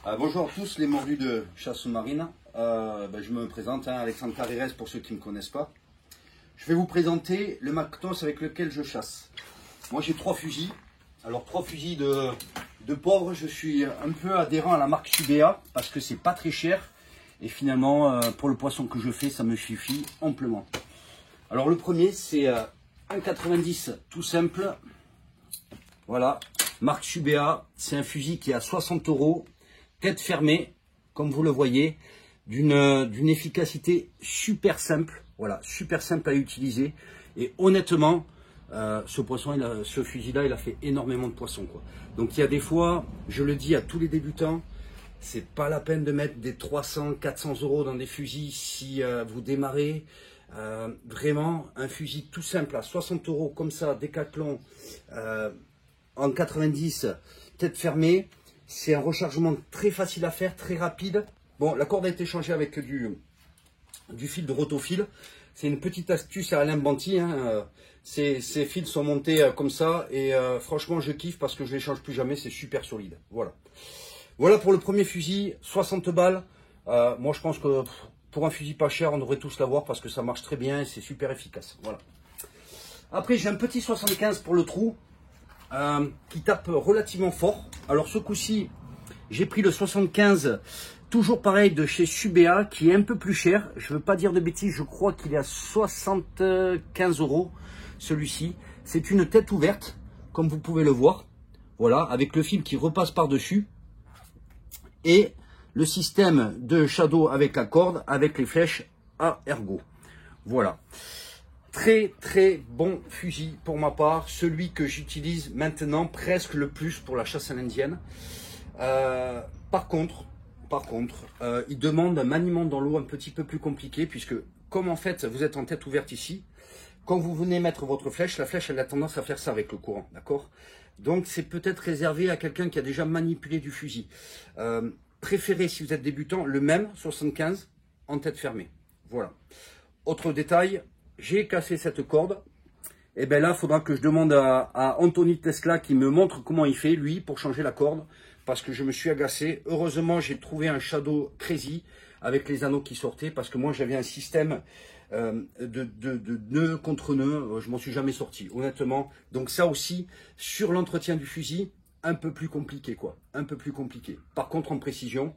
Bonjour à tous les mordus de chasse sous-marine. Je me présente, Alexandre Carrérès pour ceux qui ne me connaissent pas. Je vais vous présenter le matos avec lequel je chasse. Moi j'ai 3 fusils. Alors 3 fusils de pauvre. Je suis un peu adhérent à la marque Subea parce que c'est pas très cher. Et finalement pour le poisson que je fais ça me suffit amplement. Alors le premier c'est un 90 tout simple. Voilà, marque Subea. C'est un fusil qui est à 60 €. Tête fermée, comme vous le voyez, d'une efficacité super simple, voilà, super simple à utiliser. Et honnêtement, ce fusil-là, il a fait énormément de poissons, quoi. Donc il y a des fois, je le dis à tous les débutants, c'est pas la peine de mettre des 300, 400 € dans des fusils si vous démarrez. Vraiment, un fusil tout simple à 60 € comme ça, Décathlon, en 90, tête fermée. C'est un rechargement très facile à faire, très rapide. Bon, la corde a été changée avec du fil de rotofil. C'est une petite astuce à Alain Banti. Ces fils sont montés comme ça. Et franchement, je kiffe parce que je ne les change plus jamais. C'est super solide. Voilà. Voilà pour le premier fusil. 60 balles. Moi, je pense que pour un fusil pas cher, on devrait tous l'avoir parce que ça marche très bien et c'est super efficace. Voilà. Après, j'ai un petit 75 pour le trou. Qui tape relativement fort. Alors ce coup-ci, j'ai pris le 75, toujours pareil de chez Subea, qui est un peu plus cher. Je ne veux pas dire de bêtises, je crois qu'il est à 75 € celui-ci. C'est une tête ouverte, comme vous pouvez le voir. Voilà, avec le fil qui repasse par-dessus. Et le système de shadow avec la corde, avec les flèches à ergot. Voilà. Très très bon fusil pour ma part, celui que j'utilise maintenant presque le plus pour la chasse à l'indienne. Par contre, il demande un maniement dans l'eau un petit peu plus compliqué puisque comme en fait vous êtes en tête ouverte ici, quand vous venez mettre votre flèche, la flèche elle a tendance à faire ça avec le courant, d'accord? Donc c'est peut-être réservé à quelqu'un qui a déjà manipulé du fusil. Préférez si vous êtes débutant le même 75 en tête fermée. Voilà. Autre détail. J'ai cassé cette corde, et bien là, il faudra que je demande à Anthony Tesla qui me montre comment il fait, lui, pour changer la corde, parce que je me suis agacé. Heureusement, j'ai trouvé un Shadow Crazy avec les anneaux qui sortaient, parce que moi, j'avais un système de nœud contre nœud, je m'en suis jamais sorti, honnêtement. Donc ça aussi, sur l'entretien du fusil, un peu plus compliqué, quoi, un peu plus compliqué. Par contre, en précision,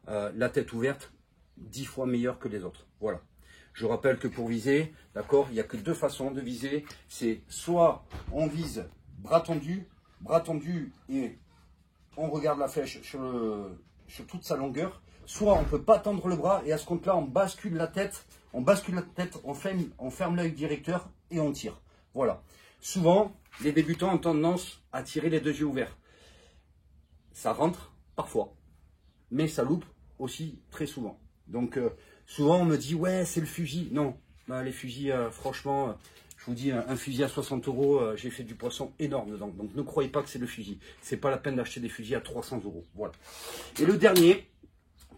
la tête ouverte, 10 fois meilleure que les autres, voilà. Je rappelle que pour viser, d'accord, il n'y a que 2 façons de viser. C'est soit on vise bras tendu et on regarde la flèche sur toute sa longueur. Soit on ne peut pas tendre le bras et à ce compte-là, on bascule la tête, on ferme l'œil directeur et on tire. Voilà. Souvent, les débutants ont tendance à tirer les 2 yeux ouverts. Ça rentre parfois, mais ça loupe aussi très souvent. Donc, souvent on me dit ouais c'est le fusil. Non, les fusils franchement, je vous dis un fusil à 60 €, j'ai fait du poisson énorme dedans. Donc ne croyez pas que c'est le fusil. C'est pas la peine d'acheter des fusils à 300 €. Voilà. Et le dernier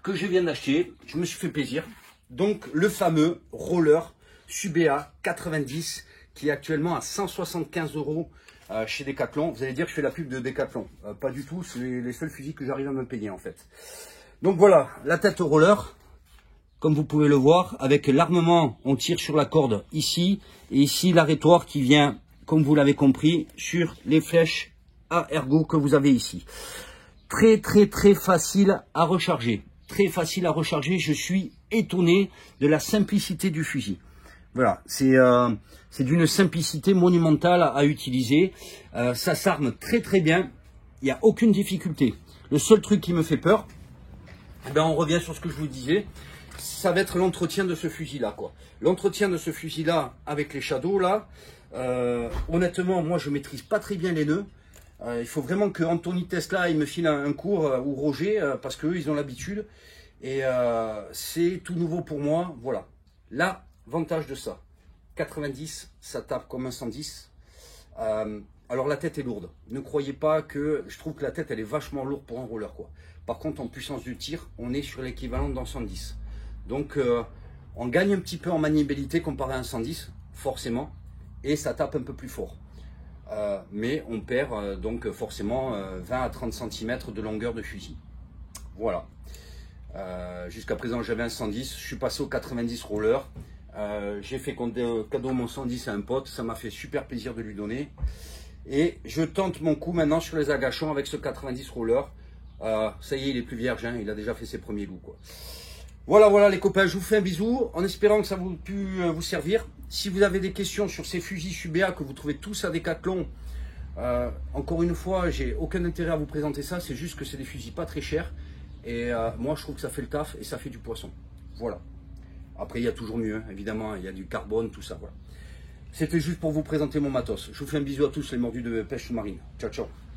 que je viens d'acheter, je me suis fait plaisir. Donc le fameux roller Subea 90 qui est actuellement à 175 € chez Decathlon. Vous allez dire que je fais la pub de Decathlon. Pas du tout, c'est les seuls fusils que j'arrive à me payer en fait. Donc voilà, la tête au roller. Comme vous pouvez le voir, avec l'armement, on tire sur la corde ici, et ici l'arrêtoire qui vient, comme vous l'avez compris, sur les flèches à ergot que vous avez ici. Très très très facile à recharger. Très facile à recharger, je suis étonné de la simplicité du fusil. Voilà, c'est d'une simplicité monumentale à utiliser. Ça s'arme très très bien, il n'y a aucune difficulté. Le seul truc qui me fait peur, on revient sur ce que je vous disais, ça va être l'entretien de ce fusil là, quoi. L'entretien de ce fusil là avec les shadows là, honnêtement moi je maîtrise pas très bien les nœuds. Il faut vraiment que Anthony Tesla il me file un cours ou Roger parce qu'eux ils ont l'habitude et c'est tout nouveau pour moi. Voilà, l'avantage de ça, 90 ça tape comme un 110. Alors la tête est lourde, ne croyez pas que, je trouve que la tête elle est vachement lourde pour un roller, quoi. Par contre en puissance du tir on est sur l'équivalent d'un 110. Donc on gagne un petit peu en maniabilité comparé à un 110, forcément, et ça tape un peu plus fort. Mais on perd donc forcément 20 à 30 cm de longueur de fusil. Voilà. Jusqu'à présent, j'avais un 110. Je suis passé au 90 roller. J'ai fait cadeau mon 110 à un pote. Ça m'a fait super plaisir de lui donner. Et je tente mon coup maintenant sur les agachons avec ce 90 roller. Ça y est, il est plus vierge. Hein, il a déjà fait ses premiers loups, quoi. Voilà les copains, je vous fais un bisou en espérant que ça vous pu vous servir. Si vous avez des questions sur ces fusils Subéa que vous trouvez tous à Decathlon, encore une fois, j'ai aucun intérêt à vous présenter ça, c'est juste que c'est des fusils pas très chers. Et moi je trouve que ça fait le taf et ça fait du poisson. Voilà. Après il y a toujours mieux, évidemment, il y a du carbone, tout ça. Voilà. C'était juste pour vous présenter mon matos. Je vous fais un bisou à tous les mordus de pêche sous-marine. Ciao, ciao.